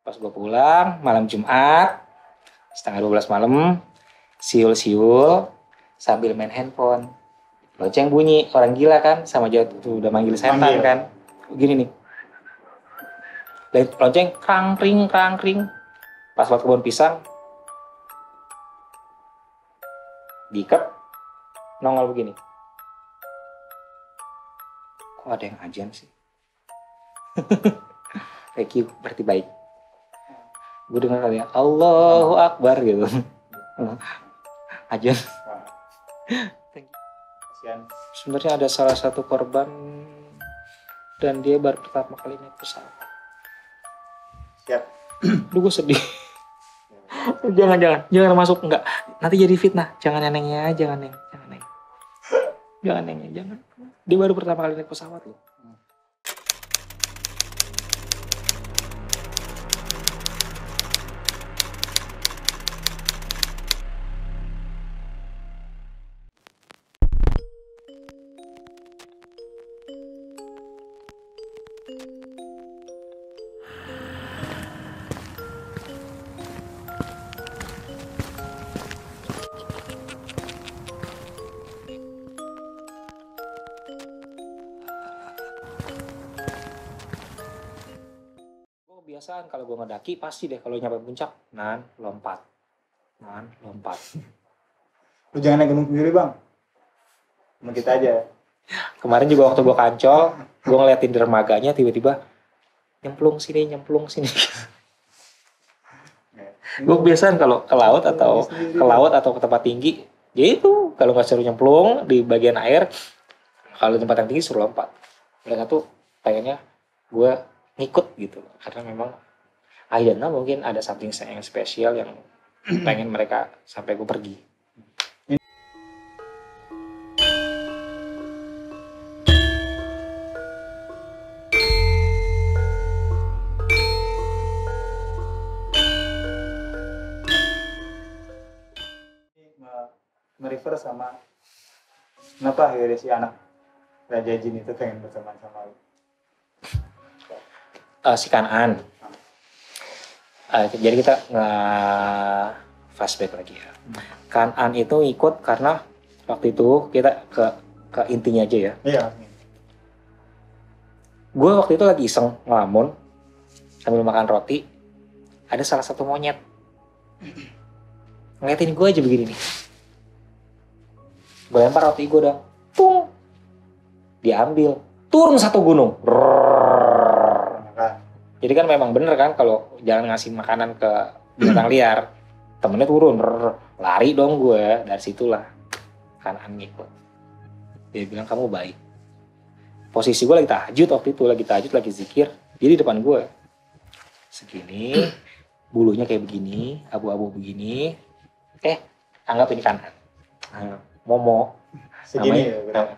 Pas gue pulang malam Jumat setengah 12 malam, siul-siul sambil main handphone. Lonceng bunyi, orang gila kan, sama aja tuh udah manggil setan kan. Gini nih. Lonceng krang kring. Pas waktu kebun pisang diikat nongol begini. Kok ada yang ajan sih? Thank you, berarti baik. Gue dengar kali ya, Allahu Akbar gitu. Ajan. Sebenarnya ada salah satu korban dan dia baru pertama kali naik pesawat. Siap. Duh, gue sedih. Jangan masuk, enggak. Nanti jadi fitnah. Jangan nenengnya, jangan neng. Jangan nengnya, jangan. Dia baru pertama kali naik pesawat loh. Kebiasaan kalau gue ngedaki pasti deh kalau nyampe puncak lompat. Lu jangan naik gunung sendiri bang, sama kita aja. Kemarin juga waktu gue kancol, gue ngeliatin dermaganya tiba-tiba nyemplung sini. Gue kebiasaan kalau ke laut atau ke tempat tinggi, ya itu kalau nggak suruh nyemplung di bagian air, kalau di tempat yang tinggi suruh lompat. Mereka tuh kayaknya gue ngikut gitu, karena memang I don't know, mungkin ada something yang spesial yang pengen mereka sampai gue pergi. Merefer sama kenapa akhirnya si anak Raja Jin itu pengen berteman sama lu? Si Kan'an. Jadi kita flashback lagi ya. Kan'an itu ikut karena waktu itu kita ke intinya aja ya. Iya. Gue waktu itu lagi iseng ngelamun sambil makan roti. Ada salah satu monyet ngeliatin gue aja begini nih. Gue lempar roti gue dong, tung, diambil, turun satu gunung. Jadi kan memang bener kan kalau jangan ngasih makanan ke binatang liar, temennya turun, lari dong gue. Dari situlah Kan'an ngikut. Dia bilang kamu baik. Posisi gue lagi tahajud waktu itu, lagi zikir. Dia di depan gue, segini, bulunya kayak begini, abu-abu begini. Anggap ini Kan'an. Momo segini namanya,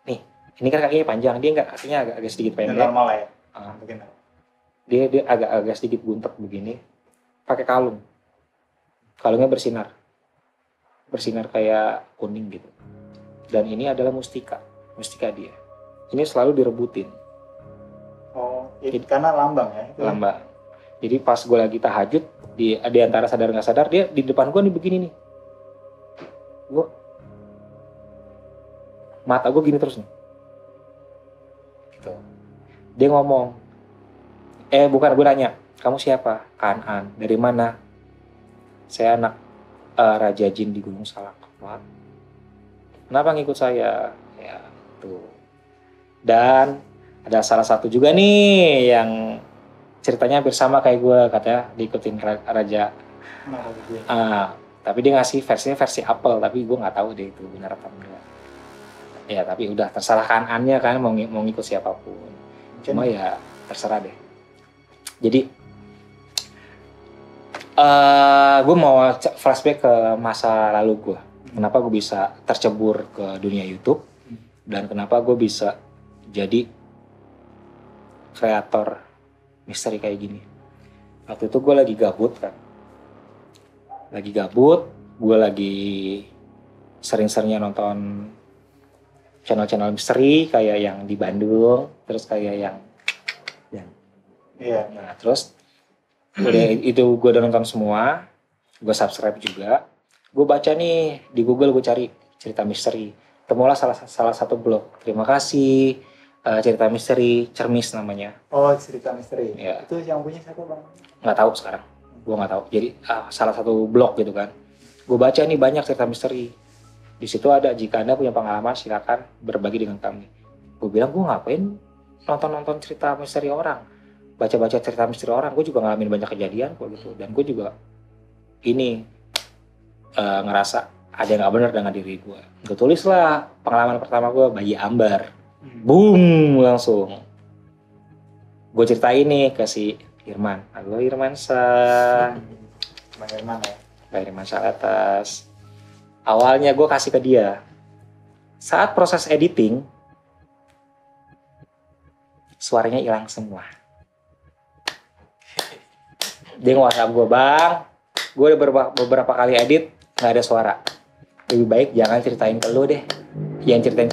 nih ini kan kakinya panjang, dia enggak, kakinya agak sedikit pendek. Normal ya. Dia agak sedikit buntet begini, pakai kalungnya bersinar kayak kuning gitu. Dan ini adalah mustika dia. Ini selalu direbutin. Karena lambang ya. Lambang. Jadi pas gue lagi tahajud, di antara sadar nggak sadar, dia di depan gue nih begini nih. Mata gue gini terus nih. Gitu. Dia ngomong, gue nanya, kamu siapa? Kan'an. Dari mana? Saya anak Raja Jin di Gunung Salak. What? Kenapa ngikut saya? Ya, tuh. Dan ada salah satu juga nih yang ceritanya hampir sama kayak gue, katanya diikutin Raja. Tapi dia ngasih versi Apple, tapi gue nggak tahu deh itu benar apa enggak. Ya tapi udah terserah Kan'annya kan mau ngikut siapapun. Cuma ya terserah deh. Jadi gue mau flashback ke masa lalu gue. Kenapa gue bisa tercebur ke dunia YouTube dan kenapa gue bisa jadi kreator misteri kayak gini. Waktu itu gue lagi gabut kan. Gue lagi sering-seringnya nonton channel-channel misteri kayak yang di Bandung, terus kayak yang Iya. Nah terus udah itu gue udah nonton semua, gue subscribe juga, gue baca nih di Google, gue cari cerita misteri, temulah salah satu blog. Terima kasih, cerita misteri Cermis namanya. Oh, cerita misteri. Iya. Itu yang punya siapa bang? Nggak tahu sekarang, gue nggak tahu. Jadi salah satu blog gitu kan. Gue baca nih banyak cerita misteri. Di situ ada, jika Anda punya pengalaman silakan berbagi dengan kami. Gue bilang, gue ngapain nonton cerita misteri orang, baca cerita misteri orang. Gue juga ngalamin banyak kejadian kok gitu. Dan gue juga ini ngerasa ada yang nggak benar dengan diri gue. Gue tulislah pengalaman pertama gue, bayi ambar. Boom, langsung gue ceritain nih ke si Irman. Halo Irman Bang Irman ya. Bang Irman Salatas. Awalnya gue kasih ke dia. Saat proses editing, suaranya hilang semua. Dia nge-WhatsApp gue, bang, gue udah beberapa kali edit, nggak ada suara. Lebih baik jangan ceritain ke lo deh. Jangan ceritain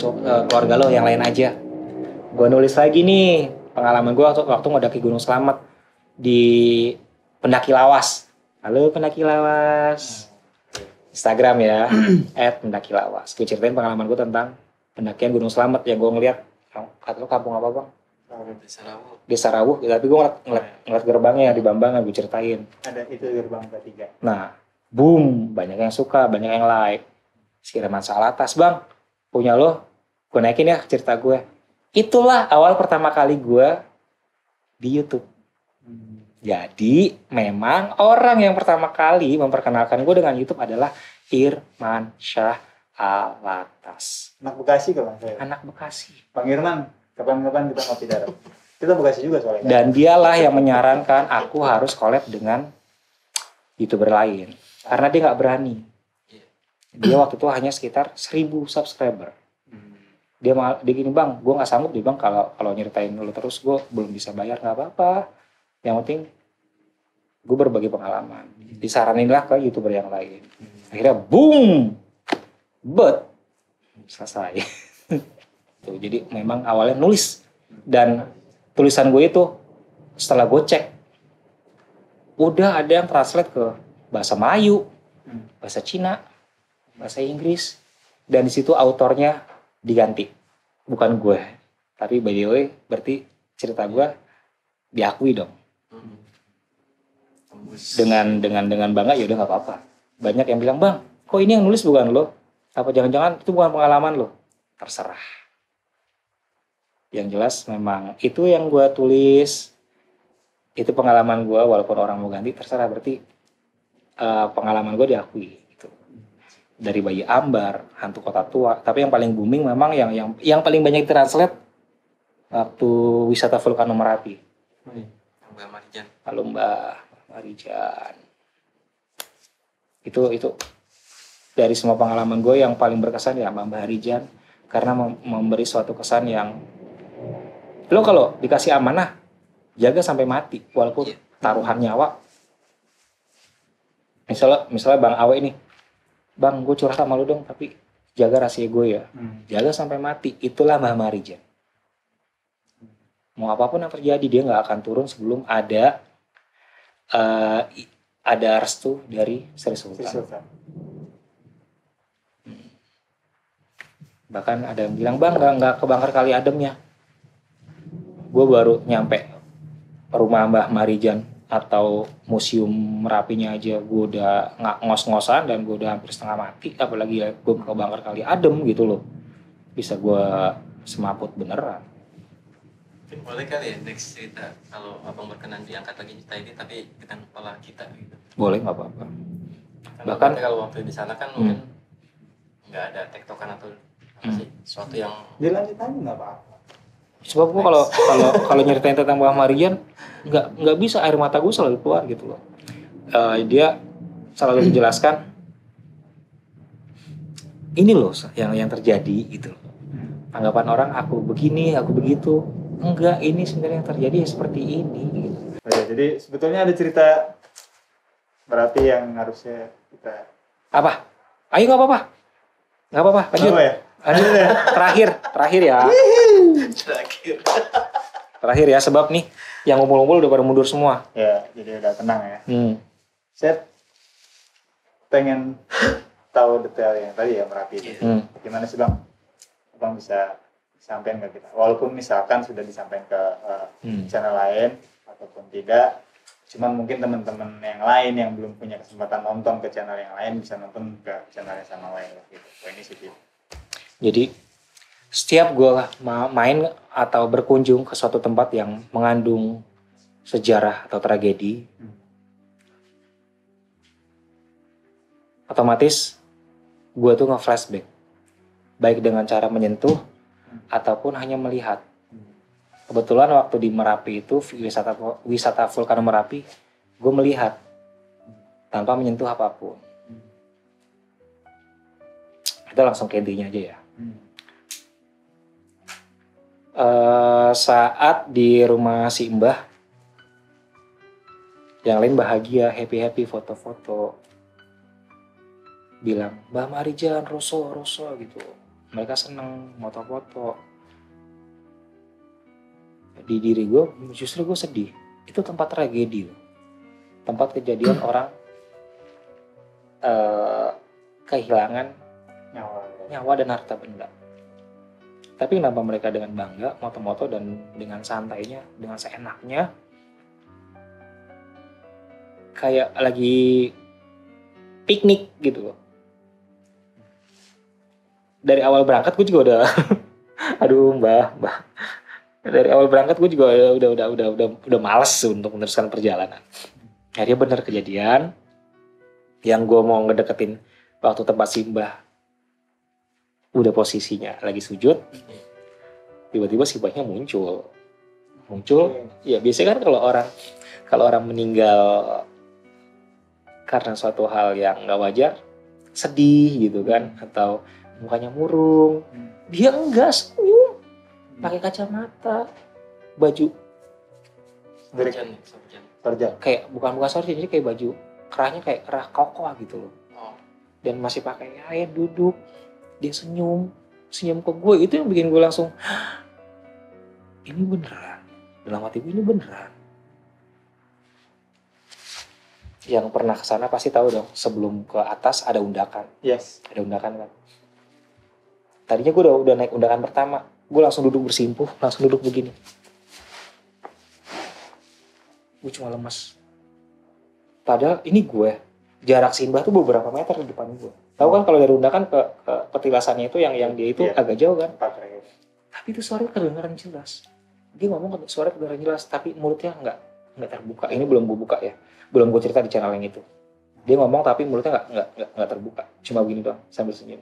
keluarga lo, yang lain aja. Gue nulis lagi nih, pengalaman gue waktu ngedaki Gunung Slamet di Pendaki Lawas. Halo Pendaki Lawas. Instagram ya, @pendakilawas. Gue ceritain pengalaman gue tentang pendakian Gunung Slamet yang gue ngeliat. Kata lo kampung apa bang? Desa Rawuh. Tapi gue ngeliat gerbangnya di Bambangan, gue ceritain. Ada itu gerbang ketiga. Nah, boom, banyak yang suka, banyak yang like. Irman Salatas, bang, punya lo, gue naikin ya cerita gue. Itulah awal pertama kali gue di YouTube. Jadi memang orang yang pertama kali memperkenalkan gue dengan YouTube adalah Irman Salatas. Anak Bekasi kan saya. Anak Bekasi. Bang Irman, kapan-kapan kita ngopi darat. Kita Bekasi juga soalnya. Dan dialah yang menyarankan aku harus collab dengan YouTuber lain. Karena dia nggak berani. Dia waktu itu hanya sekitar 1000 subscriber. Dia gini, bang, gue nggak sanggup nih bang, kalau nyeritain dulu terus gue belum bisa bayar, nggak apa-apa. Yang penting gue berbagi pengalaman. Disaraninlah ke YouTuber yang lain. Akhirnya boom, selesai. Tuh, jadi memang awalnya nulis, dan tulisan gue itu setelah gue cek udah ada yang translate ke bahasa Melayu, bahasa Cina, bahasa Inggris, dan di situ autornya diganti, bukan gue. Tapi by the way, berarti cerita gue diakui dong. Dengan bangga, ya udah nggak apa-apa. Banyak yang bilang, bang, kok ini yang nulis bukan lo? Apa jangan-jangan itu bukan pengalaman lo? Terserah. Yang jelas memang itu yang gue tulis, itu pengalaman gue, walaupun orang mau ganti terserah, berarti pengalaman gue diakui. Gitu. Dari bayi ambar, hantu kota tua, tapi yang paling booming memang yang paling banyak ditranslate waktu wisata Vulcano Merapi. Mbak Marijan. Halo Mbak Marijan. Itu dari semua pengalaman gue yang paling berkesan ya Mbak Marijan, karena memberi suatu kesan yang lo kalau dikasih amanah jaga sampai mati, walaupun taruhan nyawa. Misalnya Bang Awe ini, bang gue curhat sama lu dong, tapi jaga rahasia gue ya. Jaga sampai mati. Itulah Mbah Marijan. Mau apapun yang terjadi, dia nggak akan turun sebelum ada restu dari Sri Sultan. Bahkan ada yang bilang, bang nggak kebakar kali ademnya. Gue baru nyampe rumah Mbah Marijan atau museum Merapinya aja gue udah ngos-ngosan dan gue udah hampir setengah mati, apalagi ya gue kebakar kali adem gitu loh. Bisa gue semaput beneran. Mungkin boleh kali ya next cerita kalau abang berkenan diangkat lagi cerita ini, tapi dengan kepala kita gitu. Boleh, nggak apa-apa. Bahkan kalau waktu di sana kan mungkin nggak ada tektokan atau apa sih, sesuatu yang dilanjut aja nggak apa-apa. Sebab gue kalau nyeritain tentang Mbah Marijan nggak bisa, air mata gue selalu keluar gitu loh. Dia selalu menjelaskan ini loh yang terjadi gitu. Tanggapan orang aku begini, aku begitu. Enggak, ini sebenarnya yang terjadi seperti ini gitu. Ya, jadi sebetulnya ada cerita berarti yang harusnya kita apa? Ayo nggak apa-apa, lanjut. Apa ya? Lanjut. Terakhir ya. terakhir. Terakhir ya, sebab nih yang ngumpul-ngumpul udah pada mundur semua. Ya, jadi udah tenang ya. Hmm. Saya pengen tahu detail yang tadi ya Merapi itu. Gimana sih Bang? Bang bisa sampaikan ke kita? Walaupun misalkan sudah disampaikan ke channel lain ataupun tidak, cuman mungkin teman-teman yang lain yang belum punya kesempatan nonton ke channel yang lain bisa nonton ke channel yang sama lain gitu. Ini sih. Jadi setiap gue main atau berkunjung ke suatu tempat yang mengandung sejarah atau tragedi, otomatis gue tuh nge-flashback, baik dengan cara menyentuh ataupun hanya melihat. Kebetulan waktu di Merapi itu wisata Vulkano Merapi, gue melihat tanpa menyentuh apapun. Kita langsung ke intinya aja ya. Saat di rumah si Mbah, yang lain bahagia, happy foto-foto, bilang Mbah Marijan, Roso gitu. Mereka seneng foto-foto. Di diri gue justru gue sedih. Itu tempat tragedi, tempat kejadian orang kehilangan nyawa dan harta benda. Tapi kenapa mereka dengan bangga moto-moto dan dengan santainya, dengan seenaknya, kayak lagi piknik gitu loh. Dari awal berangkat gue juga udah aduh mbah. Dari awal berangkat gue juga udah males untuk meneruskan perjalanan. Akhirnya bener kejadian yang gue mau ngedeketin waktu tempat simbah. Udah posisinya lagi sujud, tiba-tiba si mbahnya muncul. Ya biasanya kan kalau orang meninggal karena suatu hal yang nggak wajar, sedih gitu kan, atau mukanya murung. Dia enggak, senyum, pakai kacamata, baju sarjan. Kayak bukan sarjan, jadi kayak baju kerahnya kayak kerah kokoh gitu loh. Dan masih pakai air, duduk, dia senyum ke gue. Itu yang bikin gue langsung, ini beneran. Dalam hati gue, ini beneran. Yang pernah kesana pasti tahu dong, sebelum ke atas ada undakan. Yes. Ada undakan kan. Tadinya gue udah naik undakan pertama, gue langsung duduk bersimpuh, langsung duduk begini. Gue cuma lemas. Padahal ini gue, jarak simbah tuh beberapa meter di depan gue. Tahu kan kalau dari undakan ke petilasannya itu yang dia itu agak jauh kan. Tapi itu suaranya kedengaran jelas. Dia ngomong suaranya kedengaran jelas, tapi mulutnya nggak terbuka. Ini belum gue buka ya, belum gue cerita di channel yang itu. Dia ngomong tapi mulutnya nggak terbuka, cuma begini doang sambil senyum.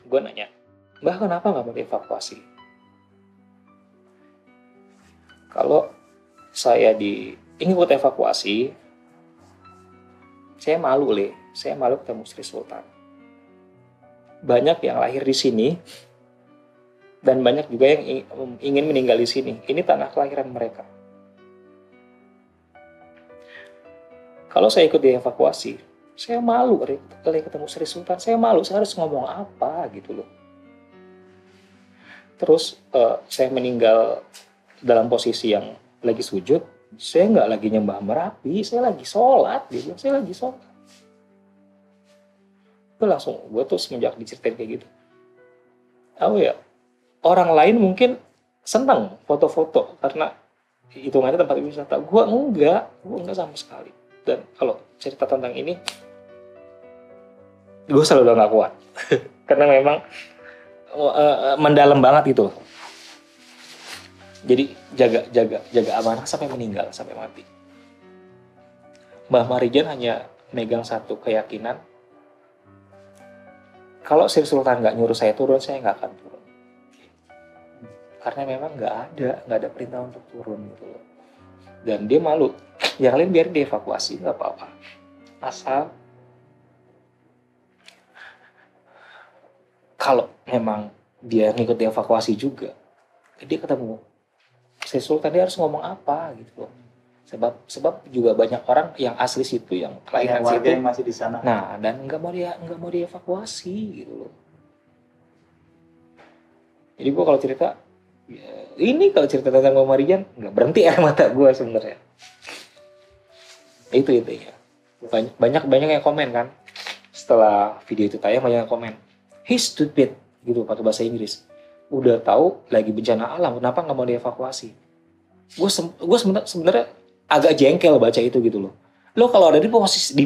Gue nanya, Mbah kenapa nggak mau dievakuasi? Kalau saya ini buat evakuasi, saya malu ketemu Sri Sultan. Banyak yang lahir di sini dan banyak juga yang ingin meninggal di sini. Ini tanah kelahiran mereka. Kalau saya ikut dievakuasi, saya malu kali ketemu Sri Sultan. Saya malu, saya harus ngomong apa gitu loh. Terus saya meninggal dalam posisi yang lagi sujud. Saya nggak lagi nyembah Merapi, saya lagi sholat. Dia bilang, saya lagi sholat. Gue tuh semenjak diceritain kayak gitu. Orang lain mungkin senang foto-foto karena hitungannya tempat wisata. Gue enggak sama sekali. Dan kalau cerita tentang ini, gue selalu udah gak kuat. Karena memang mendalam banget gitu. Jadi jaga amanah sampai meninggal, sampai mati. Mbah Marijan hanya megang satu keyakinan. Kalau Sri Sultan gak nyuruh saya turun, saya gak akan turun. Karena memang gak ada perintah untuk turun gitu loh. Dan dia malu. Yang lain biar dievakuasi, gak apa-apa. Asal kalau memang dia ngikut dievakuasi juga, dia ketemu Sri Sultan, dia harus ngomong apa gitu loh. Sebab juga banyak orang yang asli situ, yang kelahiran situ, yang masih di sana. Nah, dan nggak mau dievakuasi gitu loh. Jadi gue kalau cerita, ini kalau cerita tentang Bang Marijan nggak berhenti air mata gue sebenarnya. Itu ya. Banyak yang komen kan. Setelah video itu tayang banyak yang komen. He's stupid gitu pakai bahasa Inggris. Udah tahu lagi bencana alam, kenapa nggak mau dievakuasi? Gue sebenarnya agak jengkel baca itu gitu loh. Lo kalau ada di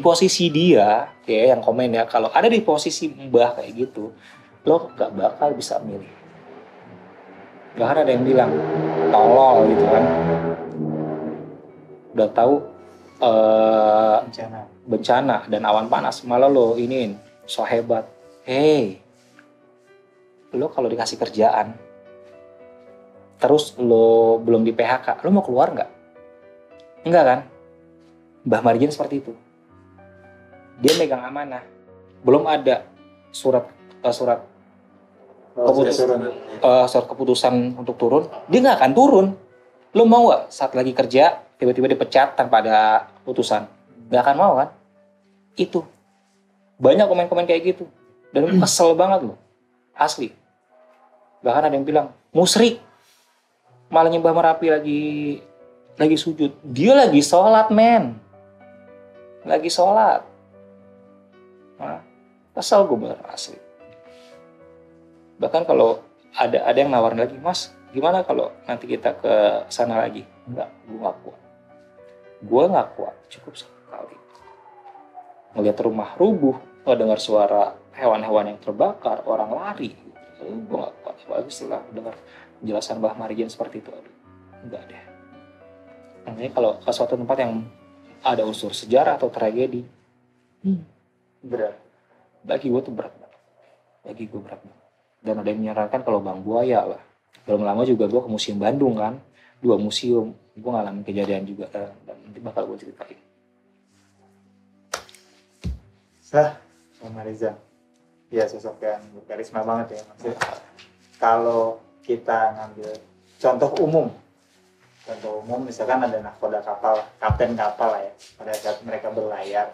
posisi dia, ya yang komen ya, kalau ada di posisi Mbah kayak gitu, lo nggak bakal bisa milih. Bahkan ada yang bilang tolol gitu kan. Udah tahu bencana dan awan panas malah lo iniin so hebat. Hey, lo kalau dikasih kerjaan terus lo belum di PHK, lo mau keluar nggak? Enggak kan? Mbah Marijan seperti itu. Dia megang amanah. Belum ada surat keputusan untuk turun. Dia nggak akan turun. Lo mau nggak saat lagi kerja tiba-tiba dipecat tanpa ada putusan? Nggak akan mau kan? Itu. Banyak komen-komen kayak gitu. Dan kesel banget lo. Asli. Bahkan ada yang bilang, musyrik. Malah nyembah Merapi lagi sujud. Dia lagi sholat, men. Lagi sholat. Nah, kesel gue bener asli. Bahkan kalau ada yang nawarin lagi, Mas, gimana kalau nanti kita ke sana lagi? Enggak, gue gak kuat. Cukup sekali. Ngelihat rumah rubuh, ngedengar suara hewan-hewan yang terbakar, orang lari. Gue gak kuat. Apalagi setelah dengar penjelasan Mbah Marijan seperti itu. Enggak deh. Namanya kalau ke suatu tempat yang ada unsur sejarah atau tragedi, berat. Bagi gue tuh berat banget. Dan ada yang menyarankan kalau Bang Buaya lah. Belum lama juga gue ke Museum Bandung kan. 2 museum. Gue ngalamin kejadian juga. Dan nanti bakal gue ceritain. Bang Marijan. Ya sosok yang berkarisma banget ya. Maksudnya, kalau kita ngambil contoh umum misalkan ada nahkoda kapal, kapten kapal lah ya, pada saat mereka berlayar,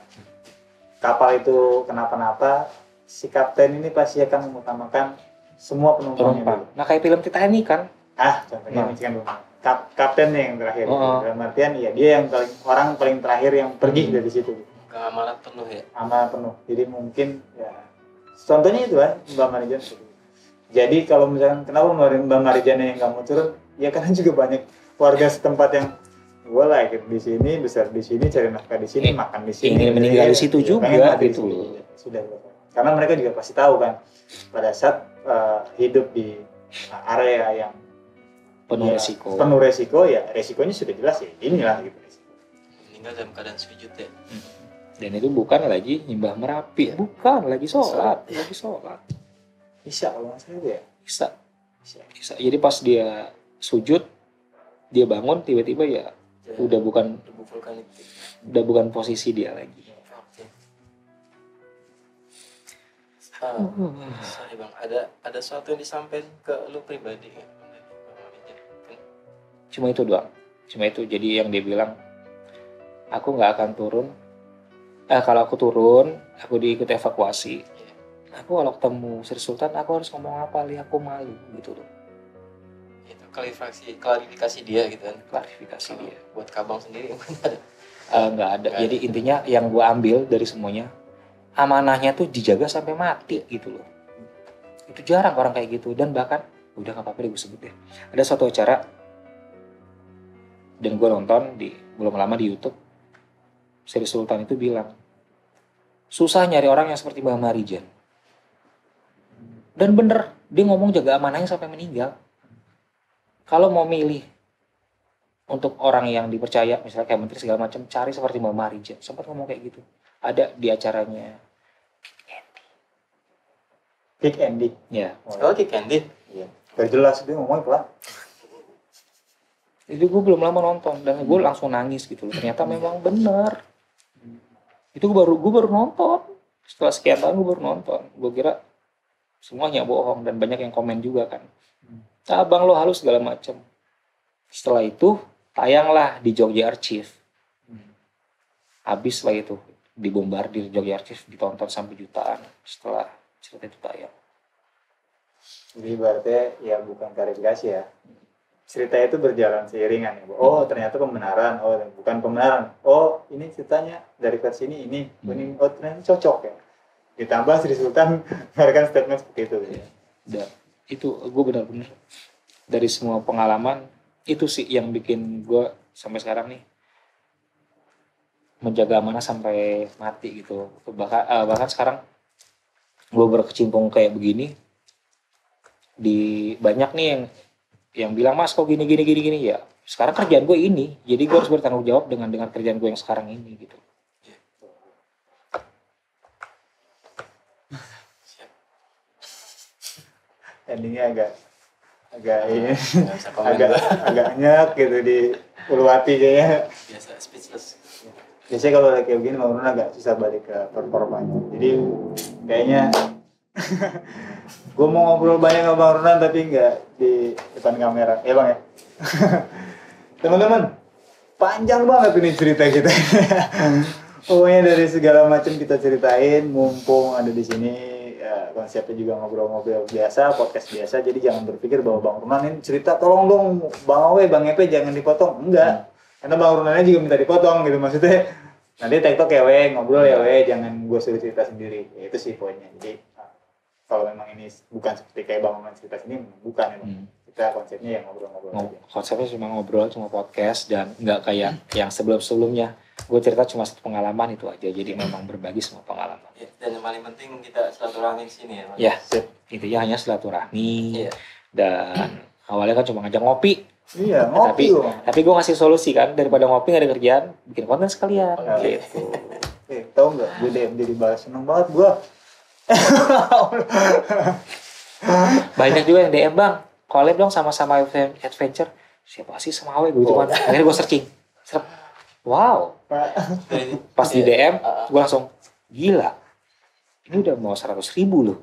kapal itu kenapa-napa, si kapten ini pasti akan mengutamakan semua penumpangnya dulu. Nah kayak film Titanic kan? Contohnya misalkan kaptennya yang terakhir, dalam artian ya dia yang orang paling terakhir yang pergi dari situ. Amalat penuh ya? Amalat penuh, jadi mungkin ya contohnya itu kan Mbak Marijan. Jadi kalau misalkan kenapa Mbak Marijan yang nggak mau turun, ya karena juga banyak warga setempat yang gue lahir di sini, besar di sini, cari nafkah di sini, makan di sini, ingin meninggal di situ juga gitu loh. Sudah, karena mereka juga pasti tahu kan pada saat hidup di area yang penuh resiko ya resikonya sudah jelas ya, inilah gitu. Meninggal dalam keadaan sujud ya. Dan itu bukan lagi nyembah Merapi, bukan lagi sholat. Bisa kalau nggak salah ya. Bisa. Jadi pas dia sujud, dia bangun tiba-tiba ya udah bukan posisi dia lagi. Sorry Bang, ada sesuatu yang disampaikan ke lu pribadi kan? Cuma itu doang. Jadi yang dia bilang, aku nggak akan turun. Kalau aku turun, aku diikut evakuasi. Aku kalau ketemu Sri Sultan, aku harus ngomong apa? Aku malu gitu loh. Klarifikasi dia gitu kan. Klarifikasi dia. Buat Kabang sendiri nggak ada. Jadi intinya yang gue ambil dari semuanya, amanahnya tuh dijaga sampai mati gitu loh. Itu jarang orang kayak gitu. Dan bahkan udah nggak apa-apa deh gue sebut deh. Ada suatu acara dan gue nonton belum lama di YouTube. Sri Sultan itu bilang, susah nyari orang yang seperti Mbah Marijan. Dan bener, dia ngomong jaga amanahnya sampai meninggal. Kalau mau milih untuk orang yang dipercaya, misalnya kayak menteri segala macam, cari seperti Mbah Marijan. Sempat ngomong kayak gitu. Ada di acaranya Kick Andy. Ya. Kick Andy. Iya. Gak jelas dia ngomong pelan. Itu gue belum lama nonton dan gue langsung nangis gitu. Ternyata memang benar. Itu gue baru nonton. Setelah sekian tahun gue baru nonton. Gue kira semuanya bohong dan banyak yang komen juga kan. Abang lo halus segala macam. Setelah itu tayanglah di Jogja Archive. Habis lah itu dibombardir Jogja Archive, ditonton sampai jutaan setelah cerita itu tayang. Jadi berarti ya bukan klarifikasi ya. Cerita itu berjalan seiringan ya. Oh ternyata pembenaran, oh bukan pembenaran. Oh ini ceritanya dari versi ini, oh ternyata cocok ya. Ditambah Sri Sultan memberikan statement seperti itu. Ya. Dan itu gue benar-benar dari semua pengalaman itu sih yang bikin gue sampai sekarang nih menjaga amanah sampai mati gitu. Bahkan sekarang gue berkecimpung kayak begini di banyak nih yang bilang mas kok gini ya sekarang kerjaan gue ini jadi gue harus bertanggung jawab dengan kerjaan gue yang sekarang ini gitu. Endingnya agak nyak gitu di Uluwati kayaknya. Biasa speechless. Biasanya kalau kayak begini Bang Runan agak susah balik ke performanya. Jadi kayaknya gue mau ngobrol banyak sama Bang Runan tapi nggak di depan kamera. Ya Bang ya. Teman-teman, panjang banget ini cerita kita. Pokoknya dari segala macam kita ceritain, mumpung ada di sini. Ya, konsepnya juga ngobrol-ngobrol biasa, podcast biasa. Jadi jangan berpikir bahwa Bang Runan ini cerita tolong dong Bang Awe, Bang Epe jangan dipotong. Enggak. Karena Bang Runannya juga minta dipotong gitu maksudnya. Nanti TikTok ya we, ngobrol ya we, jangan gue suruh cerita sendiri. Ya, itu sih poinnya. Jadi kalau memang ini bukan seperti kayak Bang Runan cerita sini, bukan emang. Kita konsepnya yang ngobrol-ngobrol aja. Konsepnya cuma ngobrol, cuma podcast dan nggak kayak yang sebelum-sebelumnya. Gue cerita cuma satu pengalaman itu aja. Jadi memang berbagi semua pengalaman. Ya, dan yang paling penting kita silaturahmi di sini ya. Ya, itu ya hanya silaturahmi. Ya. Dan awalnya kan cuma ngajak ngopi. Iya, ngopi tapi gue ngasih solusi kan daripada ngopi nggak ada kerjaan, bikin konten sekalian. Gitu. Tahu nggak? Gue DM jadi balas seneng banget gue. Banyak juga yang DM bang, collab dong sama-sama adventure. Siapa sih sama Awe gitu kan? Akhirnya gue searching, wow. Pas di DM, gue langsung gila. Ini udah mau 100.000 loh.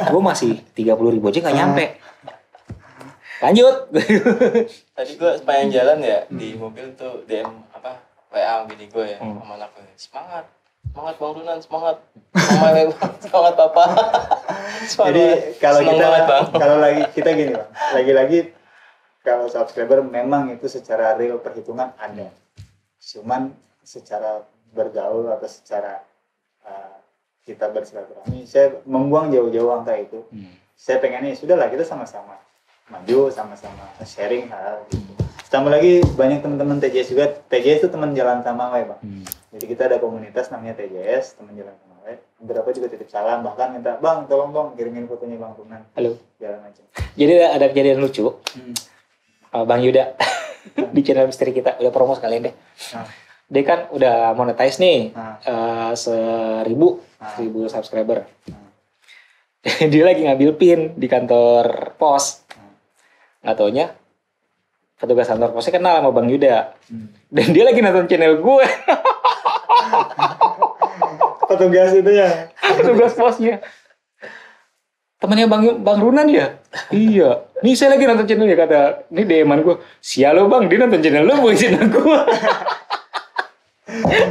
Gue masih 30.000 aja nggak nyampe. Lanjut. Tadi gue sepanjang jalan ya di mobil tuh DM apa WA bini gue ya sama anak gue. Semangat Bang Runan, semangat papa. Jadi kalau kita gini Bang, lagi-lagi kalau subscriber memang itu secara real perhitungan ada. Cuman secara bergaul atau secara kita bersilaturahmi, saya membuang jauh-jauh angka itu. Saya pengennya sudahlah kita sama-sama maju, sama-sama sharing hal gitu. Tambah lagi banyak teman-teman TJS juga. TJS itu teman jalan sama Awe Bang. Jadi kita ada komunitas namanya TJS, teman jalan sama Awe. Beberapa juga titip salam, bahkan minta Bang tolong dong kirimin fotonya Bang Runan. Halo. Jalan aja. Jadi ada kejadian lucu. Bang Yuda di channel misteri kita udah promo sekalian deh. Dia kan udah monetize nih 1.000 subscriber. Dia lagi ngambil pin di kantor pos. Nggak taunya petugas kantor posnya kenal sama Bang Yuda. Dan dia lagi nonton channel gue. Petugas itu ya? Petugas posnya. Temannya Bang Runan ya? Iya. Nih saya lagi nonton channelnya, kata. Ini DM-an gue. Sial lo Bang, dia nonton channel lo bukan channel gue.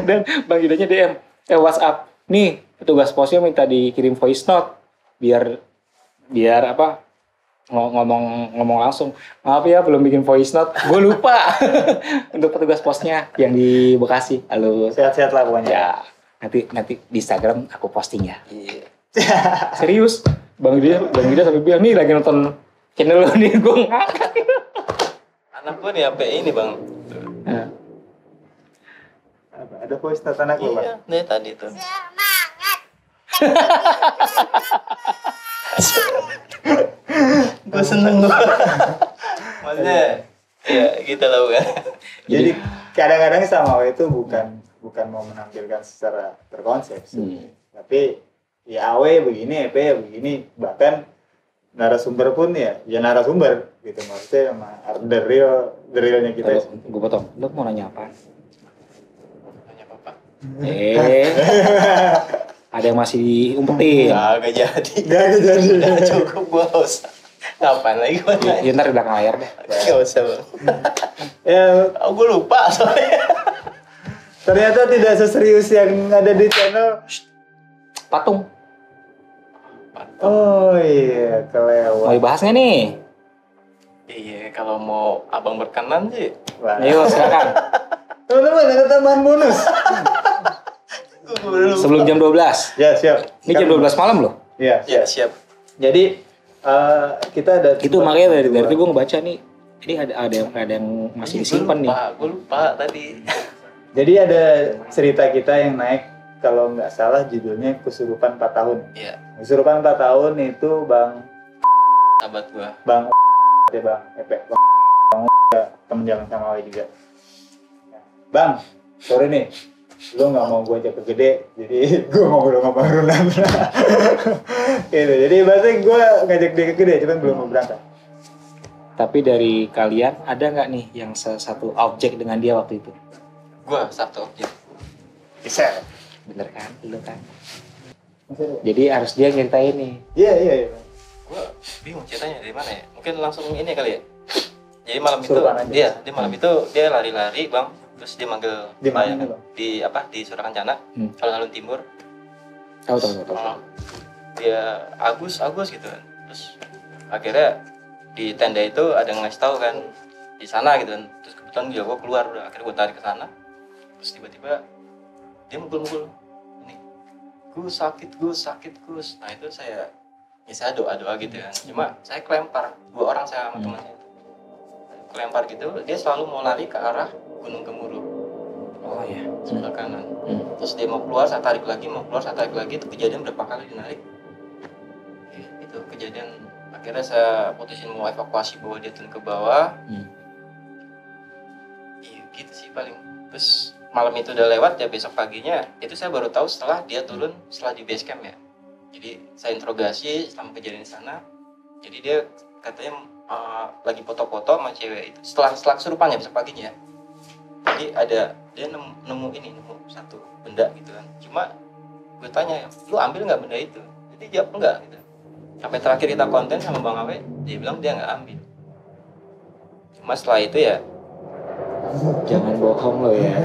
Dan Bang Yudanya DM. WhatsApp. Nih petugas posnya minta dikirim voice note. Biar apa? Ngomong langsung. Maaf ya belum bikin voice note. Gue lupa. Untuk petugas posnya yang di Bekasi. Halo. Sehat-sehat lah pokoknya. Ya. Nanti di Instagram aku posting ya. Iya. Serius. Bang Yuda sampai bilang nih lagi nonton channel lo nih, gue ngakak. Anak gue nih HP ini Bang. Ada voice note anak lo Bang? Iya, dari tadi tuh. Gue seneng gue. Maksudnya ya gitu lah kan. Jadi kadang-kadang sama itu bukan mau menampilkan secara terkonsep tapi ya Awe begini, EP ya begini, bahkan narasumber pun ya narasumber gitu, maksudnya sama the realnya kita. Gue potong, lo mau nanya apa? Nanya apa? Ada yang masih diumpetin. Gak jadi. Udah cukup gue gak usah. Kapan lagi gue nanya? Ya ntar di belakang layar deh. Gak usah Bang. Gue lupa soalnya. Ternyata tidak seserius yang ada di channel. Patung. Oh iya, kelewat. Mau dibahas nggak nih? Iya, kalau mau abang berkenan sih. Wah. Ayo silakan. Teman-teman ada tambahan bonus. Sebelum jam 12. Ya siap. Ini jam 12 malam loh. Iya. Ya, siap. Jadi kita ada. Itu makanya dari gue ngebaca nih. Ini ada yang masih disimpan nih. Gue lupa tadi. Jadi ada cerita kita yang naik, kalau nggak salah judulnya Kesurupan 4 tahun. Iya. Kesurupan 4 tahun itu Sahabat gue. Bang Epe, temen jalan sama Awe juga. Bang, sore nih, lu nggak mau gue ajak ke Gede, jadi gue ngobrol sama Bang Runan. Gitu. Jadi bahasanya gue ngajak dia ke Gede, cuman belum mau berangkat. Tapi dari kalian ada nggak nih yang satu objek dengan dia waktu itu? Gue satu objek. Bisa. Bener kan? Lu kan? Jadi harus dia nyeritain nih. Iya. Gue bingung ceritanya dari mana ya? Mungkin langsung ini kali ya. Jadi malam itu dia malam itu dia lari-lari bang, terus dia manggil di mana kan? Bang? Di Surakencana, alun-alun timur. Tahu. Dia Agus gitu kan. Terus akhirnya di tenda itu ada yang ngasih tahu kan di sana gitu kan. Terus kebetulan dia gue keluar udah, akhirnya gue tarik ke sana. Terus tiba-tiba dia mukul-mukul ini. Gus sakit. Nah itu saya doa gitu kan. Cuma saya kelempar, 2 orang saya sama temannya. Kelempar gitu, dia selalu mau lari ke arah Gunung Gemuruh. Oh iya. Sebelah kanan. Terus dia mau keluar, saya tarik lagi, itu kejadian berapa kali dinarik. Itu kejadian akhirnya saya putusin mau evakuasi bawa dia turun ke bawah. Iya gitu sih paling. Terus malam itu udah lewat ya, besok paginya itu saya baru tahu setelah dia turun setelah di base camp ya. Jadi saya interogasi selama kejadian di sana. Jadi dia katanya lagi foto-foto sama cewek itu setelah kesurupannya besok paginya. Jadi dia nemu satu benda gitu kan. Cuma gue tanya, lu ambil nggak benda itu? Jadi jawab enggak gitu. Sampai terakhir kita konten sama Bang Awe, dia bilang dia nggak ambil. Cuma setelah itu ya jangan bohong lo ya.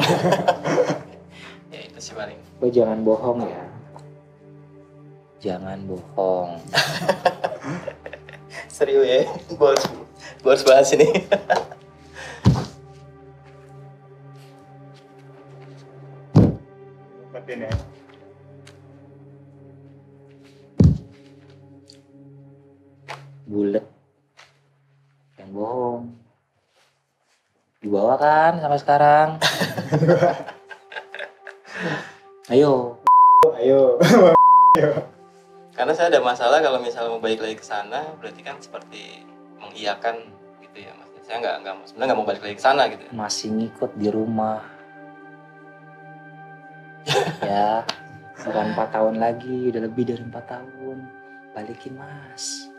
ya itu sih paling. Lo jangan bohong ya. Jangan bohong. Serius ya, gue harus bahas ini. Umpetin ya. Bulet. Yang bohong. Dibawa kan sampai sekarang. Ayo. Karena saya ada masalah kalau misalnya mau balik lagi ke sana, berarti kan seperti mengiyakan gitu ya, mas. Saya sebenarnya nggak mau balik lagi ke sana gitu. Masih ngikut di rumah. Ya, bukan 4 tahun lagi, udah lebih dari 4 tahun. Balikin mas,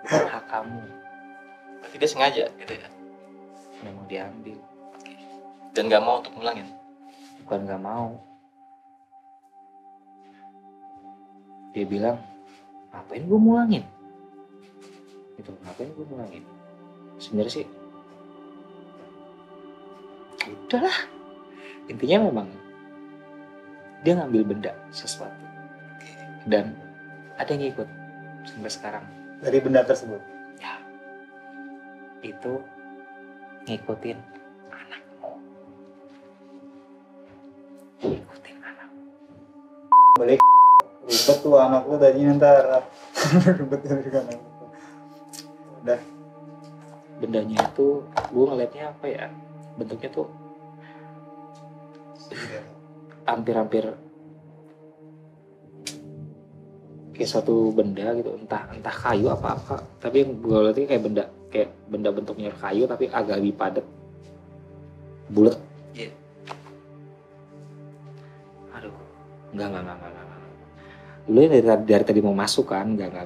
bukan hak kamu. Berarti dia sengaja gitu ya? Udah mau diambil. Dan nggak mau untuk ngulangin? Bukan nggak mau. Dia bilang, ngapain gue mulangin? Gitu, ngapain gue mulangin? Sebenarnya sih, udahlah. Intinya memang dia ngambil benda sesuatu dan ada yang ngikut sampai sekarang. Dari benda tersebut? Ya, itu ngikutin anakmu. Ngikutin anak. Balik. Ribet tuh anak lu tadi ntar. Ribet dari anak lu. Udah. Bendanya itu gue ngeliatnya apa ya, bentuknya tuh hampir kayak suatu benda gitu, entah kayu apa tapi yang gue lihatnya kayak benda bentuknya kayu tapi agak lebih padat, bulat. Iya. Aduh, enggak. Lu dari tadi mau masuk kan? Enggak.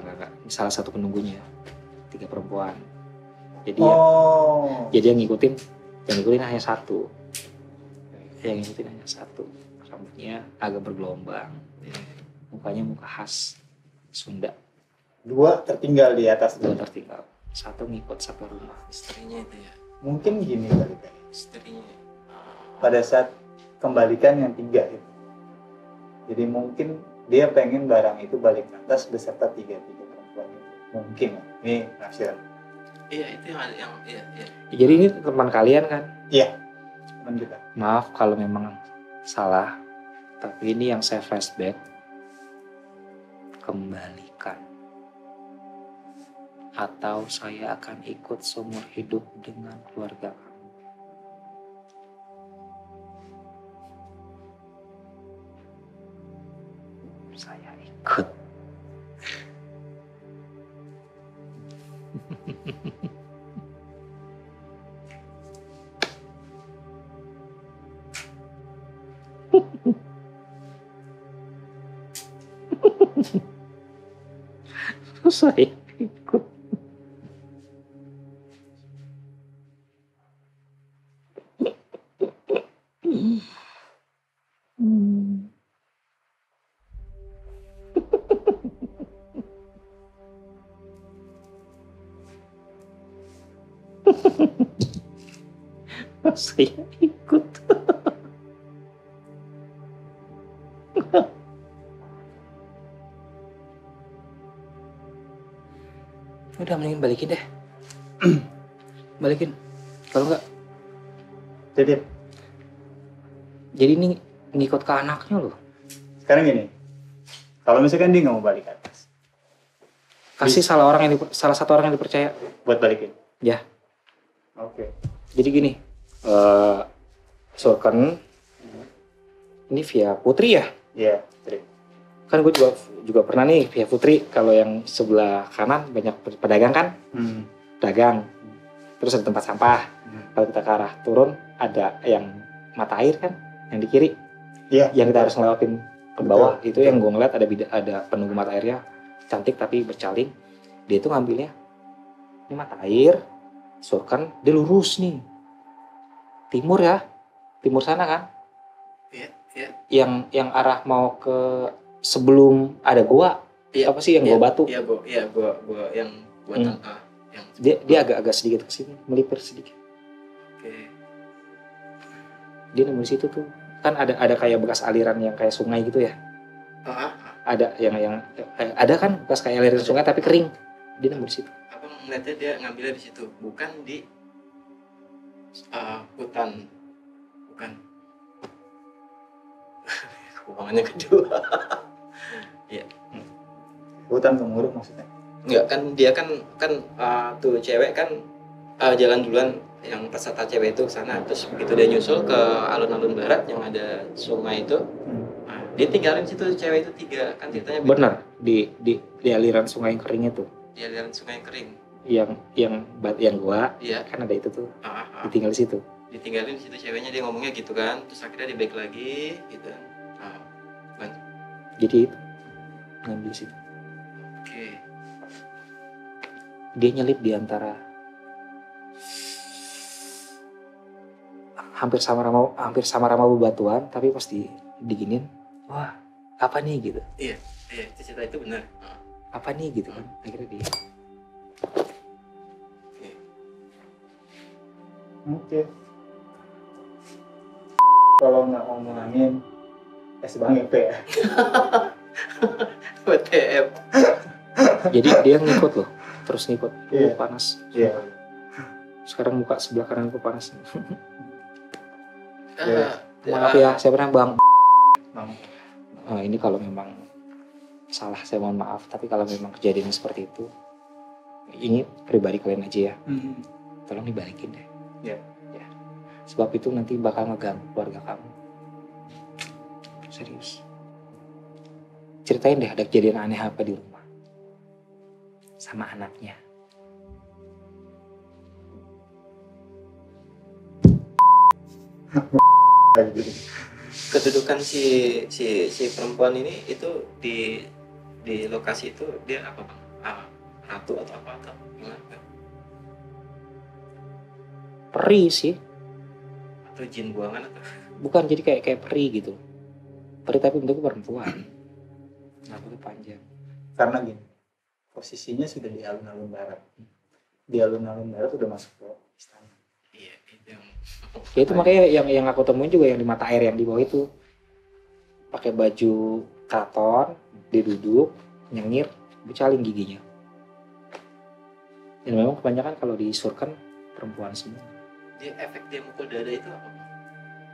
Salah satu penunggunya 3 perempuan. Jadi yang ngikutin hanya satu. Yang ngikutin hanya satu. Rambutnya agak bergelombang. Mukanya muka khas Sunda. 2 tertinggal di atas. 2 tertinggal. 1 ngikut satu rumah. Istrinya itu ya? Mungkin gini kali. Istrinya. Pada saat kembalikan yang 3 itu. Jadi mungkin dia pengen barang itu balik ke atas beserta tiga perempuan itu. Mungkin ya, ini nafsiran. Iya, itu yang iya. Jadi ini teman kalian kan? Iya, teman kita. Maaf kalau memang salah, tapi ini yang saya flashback. Kembalikan. Atau saya akan ikut seumur hidup dengan keluarga kamu. Saya ikut. Saya ikut. Saya ikut. Udah mendingin balikin deh. Balikin. Kalau enggak, jadi ini ngikut ke anaknya loh. Sekarang gini, kalau misalkan dia nggak mau balik ke atas, Kasih salah satu orang yang dipercaya buat balikin. ya. Oke. Jadi gini, Surken ini via Putri ya. Iya, Tri. Kan gue juga pernah nih via Putri. Kalau yang sebelah kanan banyak pedagang kan, dagang. Terus ada tempat sampah. Kalau kita ke arah turun ada yang mata air kan, yang di kiri. Iya. Yang kita harus ngelewatin ke bawah. Betul, Itu betul. yang gue ngeliat ada penunggu mata airnya cantik tapi bercaling. Dia itu ngambilnya ini mata air, Surken dia lurus nih. Timur ya, timur sana kan. Iya. Yang arah mau ke sebelum ada gua. Iya. Apa sih yang gua batu? Iya, gua yang buatan yang Dia agak sedikit ke sini, melipir sedikit. Oke. Dia nemu di situ tuh. Kan ada kayak bekas aliran yang kayak sungai gitu ya. Ada yang ada kan bekas kayak aliran sungai tapi kering. Dia nemu di situ. Abang melihatnya dia ngambilnya di situ, bukan di hutan, bukan. Hubungannya kedua. Hutan Gemuruh maksudnya. Enggak kan dia kan tuh cewek kan jalan duluan, yang peserta cewek itu ke sana, terus begitu dia nyusul ke alun-alun barat yang ada sungai itu, dia tinggalin situ cewek itu 3 kan ceritanya. Benar di aliran sungai yang kering itu. Di aliran sungai yang kering. Yang gua Iya. kan ada itu tuh. Ditinggal di situ. Ditinggalin di situ ceweknya, dia ngomongnya gitu kan, terus akhirnya dia balik lagi gitu. Jadi itu ngambil di situ. Oke. Dia nyelip di antara hampir sama rama bebatuan, tapi pas diginin, wah apa nih gitu, Iya, itu cerita itu benar. apa nih gitu kan, akhirnya dia. Oke. Kalau nggak ngomongin Bang EP ya. WTF. Jadi dia ngikut loh, terus ngikut. Iya. Panas. Iya. Sekarang muka sebelah kanan aku panas. Iya. Maaf ya, saya pernah Bang. Bang. Ini kalau memang salah saya mohon maaf, tapi kalau memang kejadian seperti itu, ini pribadi kalian aja ya. Tolong dibalikin deh. Iya. Ya. Sebab itu nanti bakal ngeganggu keluarga kamu. Serius. Ceritain deh ada kejadian aneh apa di rumah. Sama anaknya. Kedudukan si perempuan ini itu di lokasi itu dia apa Bang? Ratu atau apa atau gimana? Peri sih. Atau jin buangan atau? Bukan, jadi kayak peri gitu. Peri tapi bentuknya perempuan. Rambutnya panjang. Karena gini, posisinya sudah di alun-alun barat. Di alun-alun barat udah masuk ke istana. Iya, itu yang Ya itu makanya yang aku temuin juga yang di mata air yang di bawah itu pakai baju keraton, dia duduk, nyengir, bercaling giginya. Dan memang kebanyakan kalau di surken perempuan semua. Dia efek dia mukul dada itu apa?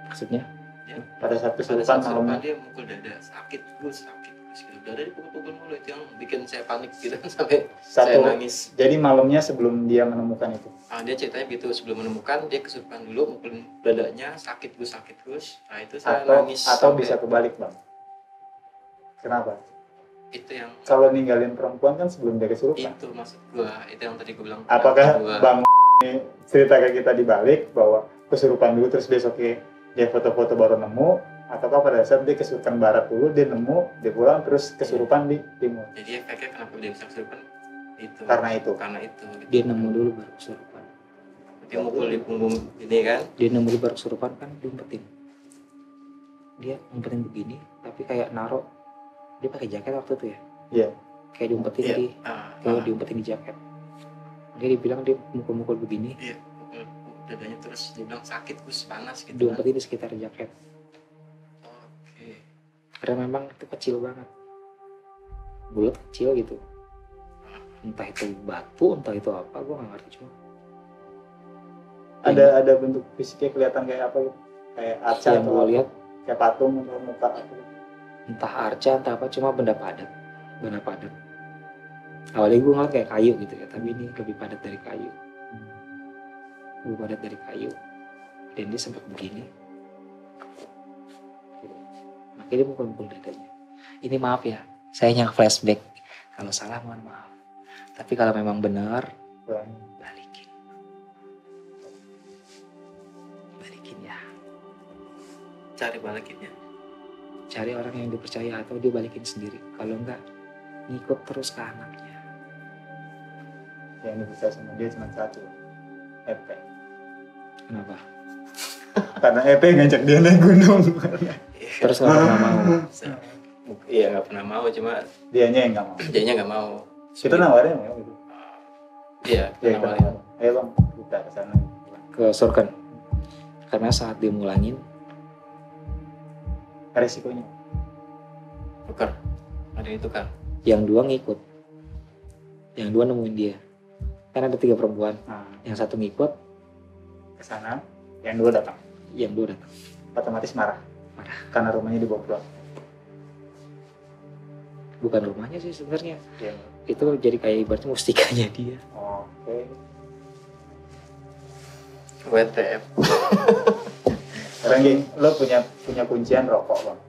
Maksudnya? Dia, pada saat pada kesurupan saat kesurupan malamnya. dia mukul dada, sakit gus gitu. Dada dipukul-pukul mulu, itu yang bikin saya panik gitu sampai saya Satu, nangis. jadi malamnya sebelum dia menemukan itu. Dia ceritanya gitu, sebelum menemukan dia kesurupan dulu, mukulin dadanya, sakit gus. Nah itu saya nangis. Atau sampai, bisa kebalik bang. Kenapa? itu yang Kalau ninggalin perempuan kan sebelum dia kesurupan. itu maksud gua, itu yang tadi gua bilang. Apakah gua, bang ini cerita ke kita dibalik bahwa kesurupan dulu terus besoknya dia foto-foto baru nemu, ataukah pada saat dia kesurupan barat dulu dia nemu, dia pulang terus kesurupan di timur? Jadi efeknya kenapa dia bisa kesurupan? Itu. Karena itu. Gitu. Dia nemu dulu baru kesurupan. Dia mukul di punggung ini kan? Dia nemu dulu baru kesurupan kan diumpetin. Dia umpetin begini, tapi kayak naruh. Dia pakai jaket waktu itu ya? Iya. Kayak diumpetin kayak diumpetin di jaket. Dia dibilang dia mukul-mukul begini. Iya, mukul dadanya terus dia bilang sakit gus, panas gitu. Diumpetin di sekitar jaket. Oke. Karena memang itu kecil banget. Bulat kecil gitu. Entah itu batu, entah itu apa, gue gak ngerti cuma. Ada bentuk fisiknya kelihatan kayak apa gitu? Kayak arca Yang atau gue apa? lihat Kayak patung atau muka apa gitu? entah arca entah apa, cuma benda padat. Awalnya gue ngeliat kayak kayu gitu ya, tapi ini lebih padat dari kayu. Dan dia sempat begini. Makanya dia mukul-mukul dadanya. Ini maaf ya, saya yang flashback. Kalau salah mohon maaf. Tapi kalau memang benar, balikin ya. Cari balikinnya. Cari orang yang dipercaya atau dia balikin sendiri. Kalau enggak, ngikut terus ke anaknya. Yang bisa sama dia cuma satu, EP. Kenapa? Karena EP ngajak dia naik gunung. Terus nggak pernah mau. Iya nggak pernah mau, cuma Dianya yang nggak mau. dianya nggak mau. Itu nawarin ya gitu. Iya, Ya, nawarin. ayo bang, kita kesana. Ke surken. Karena saat dia mulangin, Resikonya. Tukar. Ada yang tukar. yang dua ngikut. Yang dua nemuin dia. Kan ada 3 perempuan. Nah, Yang satu ngikut, kesana, yang dua datang. yang dua datang. Otomatis marah. Karena rumahnya dibawa pulang. Bukan rumahnya sih sebenarnya. Ya. Itu jadi kayak ibaratnya mustikanya dia. Oke. WTF. Sekarang gini, lo punya kuncian rokok bang.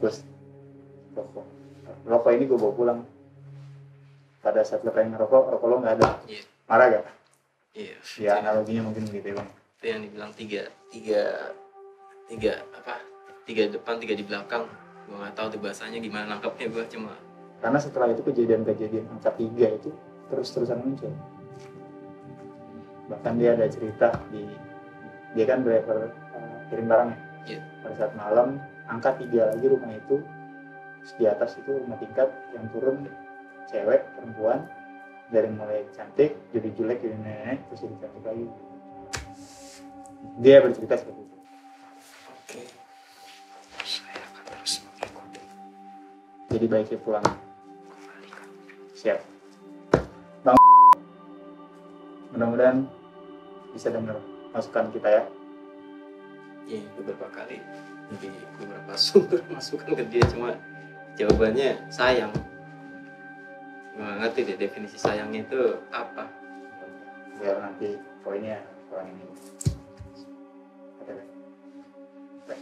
Terus rokok ini gue bawa pulang. Pada saat lo pengen ngerokok, rokok lo nggak ada. Iya. Marah gak? Iya. Ya analoginya mungkin begitu ya bang. Itu yang dibilang tiga depan, 3 di belakang. Gue nggak tahu tuh bahasanya gimana nangkepnya, gue cuma. Karena setelah itu kejadian angka 3 itu terus-terusan muncul. Bahkan dia ada cerita dia kan driver kirim barang ya. Iya. Pada saat malam angka 3 lagi rumah itu. Terus di atas itu rumah tingkat yang turun cewek, perempuan, dari mulai cantik jadi jelek jadi nenek terus jadi cantik lagi. Dia bercerita seperti itu. Oke. Saya akan terus mengikuti. Jadi baiknya pulang. Kembalikan. Siap. Bang, mudah-mudahan bisa dengar masukan kita ya. Iya, beberapa kali di beberapa sumber masukan ke dia, cuma jawabannya sayang. Gue nggak ngerti deh definisi sayangnya itu apa. Biar nanti poinnya orang ini. Oke. Baik.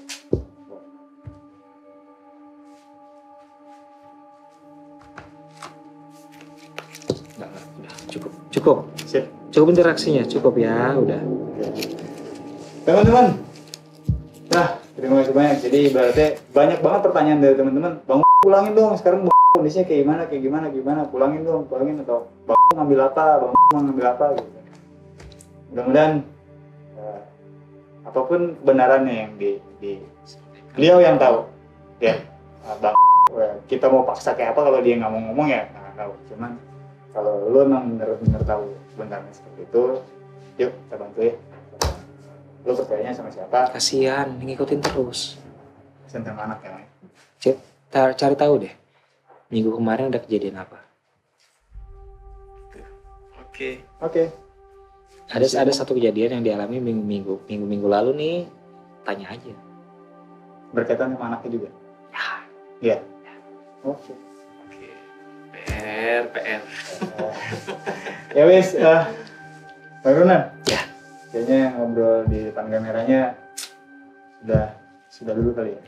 Udah, cukup. Sip. Cukup interaksinya, cukup ya, udah. Teman-teman, nah terima kasih banyak. Jadi berarti banyak banget pertanyaan dari teman-teman. Bang pulangin dong, sekarang bang kondisinya kayak gimana? Pulangin dong, atau bang ngambil apa, bang mau ngambil apa gitu. Mudah-mudahan apapun kebenarannya yang di beliau yang tahu. Ya, bang kita mau paksa kayak apa kalau dia nggak mau ngomong ya nggak tahu. Cuman kalau lu emang bener-bener tahu kebenarannya seperti itu, yuk kita bantu ya. Lu percayanya sama siapa? Kasihan, ngikutin terus. Tentang anak ya. cari tahu deh. Minggu kemarin ada kejadian apa? Oke. Ada satu kejadian yang dialami minggu lalu nih, tanya aja. Berkaitan sama anaknya juga. Ya. Iya. Oke. PR. Ya wis, Bang Ronan. Ya. Kayaknya ngobrol di depan kameranya sudah dulu kali ya.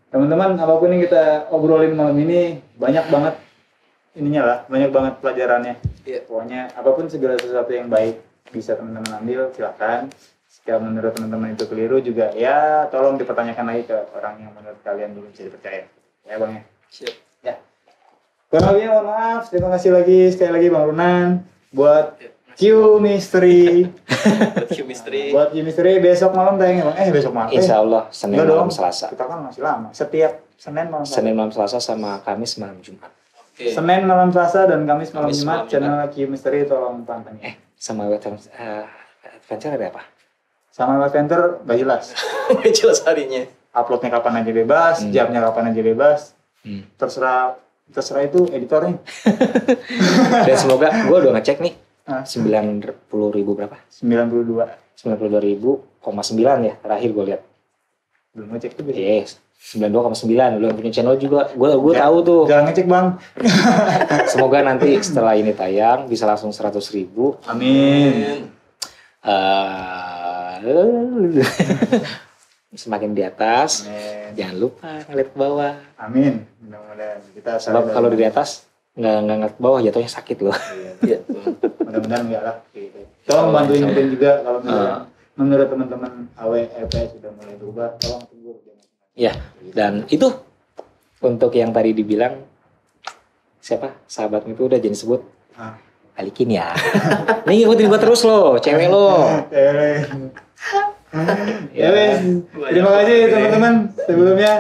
Teman-teman, apapun yang kita obrolin malam ini banyak banget banyak banget pelajarannya. Iya. Pokoknya apapun segala sesuatu yang baik bisa teman-teman ambil, silakan. Jika menurut teman-teman itu keliru juga ya tolong dipertanyakan lagi ke orang yang menurut kalian belum bisa dipercaya. Ya Bang ya. Siap. Ya. Kurang lebihnya mohon maaf. Terima kasih lagi sekali lagi Bang Ronan buat Q Mystery. Buat Q Mystery besok malam tayangnya Bang. Besok malam. Insya Allah Senin Enggak malam dong. Selasa. Kita kan masih lama. Setiap Senin malam Selasa sama Kamis malam Jumat. Oke. Senin malam Selasa dan Kamis malam Kamis Jumat malam channel Q Mystery tolong pantengin. Sama Adventure ada apa? Sama Adventure gak jelas. Jelas harinya. Uploadnya kapan aja bebas, jamnya kapan aja bebas. Terserah itu editornya. Dan semoga gue udah ngecek nih 90.000 berapa? 92. 92.000,9 ya terakhir gue lihat. Belum ngecek tuh. Yes, 92,9. Lu yang punya channel juga. Gue tahu tuh. Jangan ngecek Bang. Semoga nanti setelah ini tayang bisa langsung 100.000. Amin. Semakin di atas. Amin. Jangan lupa ngeliat ke bawah. Amin. Mudah-mudahan kita Sebab kalau di atas nggak ngeliat ke bawah jatuhnya sakit loh. Iya. Mudah-mudahan enggak lah. Gitu. Tolong bantuin juga kalau menurut teman-teman AWEP sudah mulai berubah, tolong tunggu. Ya, dan itu untuk yang tadi dibilang siapa sahabatmu itu udah jadi sebut balikin ya. Nih ngikutin gua terus lo, cewek lo. Ya wes, terima kasih teman-teman. Sebelumnya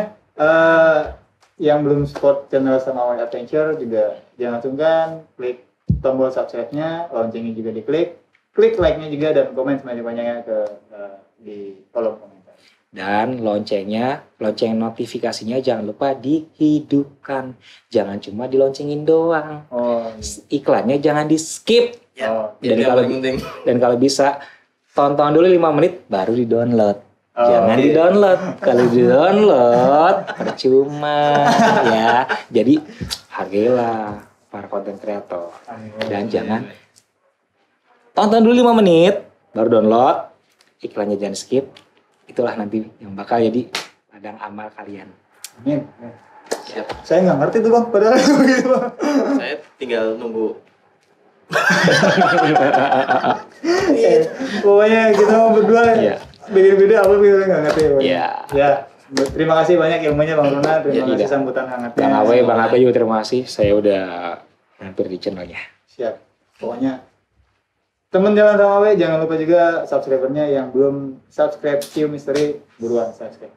yang belum support channel Sama Away Adventure juga jangan sungkan klik tombol subscribe-nya, loncengnya juga diklik, klik like-nya juga dan komen sebanyak-banyaknya di kolom komentar. Dan lonceng notifikasinya jangan lupa dihidupkan. Jangan cuma diloncengin doang. Iklannya jangan di skip. Dan kalau bisa tonton dulu 5 menit baru di-download. Jangan di-download. Kalau di-download percuma ya. Jadi hargailah para konten kreator. Dan jangan tonton dulu 5 menit baru download. Iklannya jangan skip. Itulah nanti yang bakal jadi ladang amal kalian. Amin. Siap. Saya nggak ngerti tuh Bang, padahal begitu Bang. Saya tinggal nunggu. Pokoknya kita mau berdua bikin video apa gitu nggak ngerti. Ya. Terima kasih banyak ilmunya Bang Ronan. Terima kasih sambutan hangatnya. Bang Awe juga terima kasih. Saya udah hampir di channelnya. Siap. Pokoknya temen jalan sama Awe, jangan lupa juga subscribernya yang belum subscribe Q Mystery, buruan subscribe.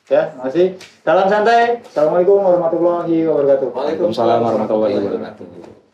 Ya, makasih. Salam santai. Assalamualaikum warahmatullahi wabarakatuh. Waalaikumsalam warahmatullahi wabarakatuh.